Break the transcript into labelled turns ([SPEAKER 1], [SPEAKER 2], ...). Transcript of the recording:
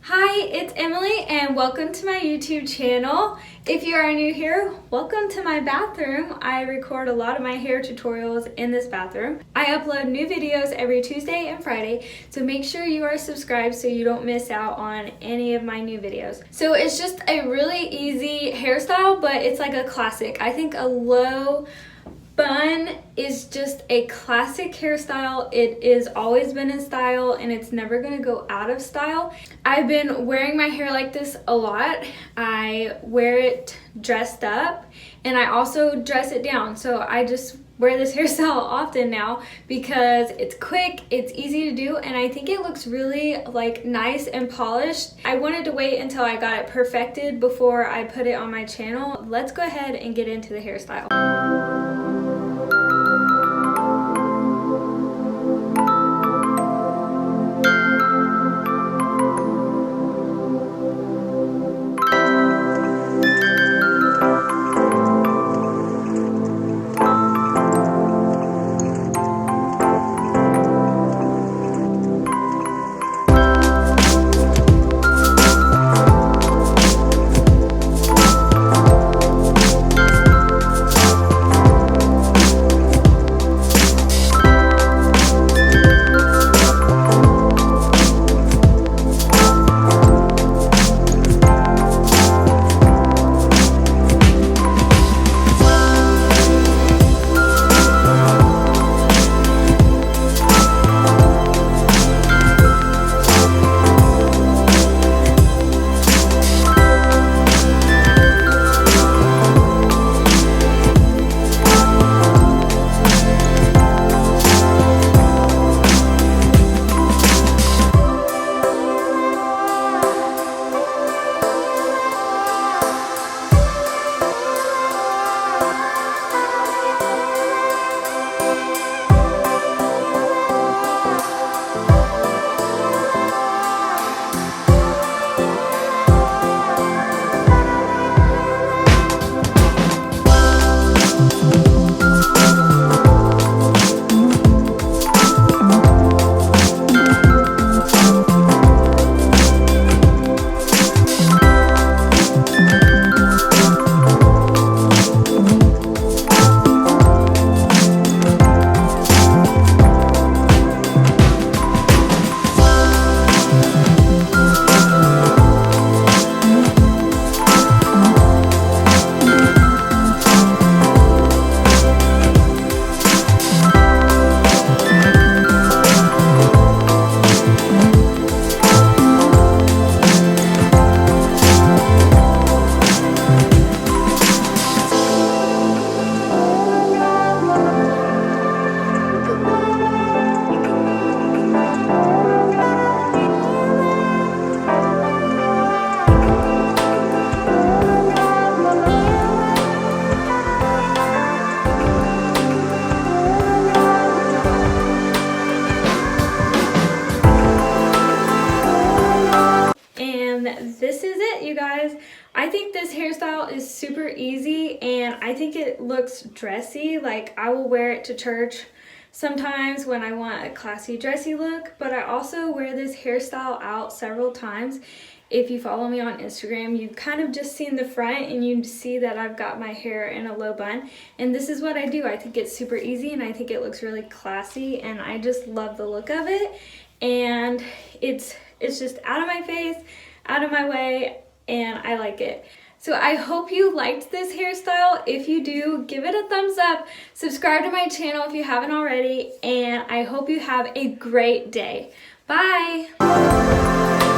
[SPEAKER 1] Hi, it's Emily and welcome to my YouTube channel. If you are new here, welcome to my bathroom. I record a lot of my hair tutorials in this bathroom. I upload new videos every Tuesday and Friday, so make sure you are subscribed so you don't miss out on any of my new videos. So it's just a really easy hairstyle, but it's like a classic. I think a low bun is just a classic hairstyle. It is always been in style and it's never gonna go out of style. I've been wearing my hair like this a lot. I wear it dressed up and I also dress it down. So I just wear this hairstyle often now because it's quick, it's easy to do, and I think it looks really like nice and polished. I wanted to wait until I got it perfected before I put it on my channel. Let's go ahead and get into the hairstyle. This is it, you guys. I think this hairstyle is super easy and I think it looks dressy. Like, I will wear it to church sometimes when I want a classy dressy look, but I also wear this hairstyle out several times. If you follow me on Instagram, you've kind of just seen the front and you see that I've got my hair in a low bun, and this is what I do. I think it's super easy and I think it looks really classy and I just love the look of it, and it's just out of my face, out of my way, and I like it. So I hope you liked this hairstyle. If you do, give it a thumbs up, subscribe to my channel if you haven't already, and I hope you have a great day. Bye!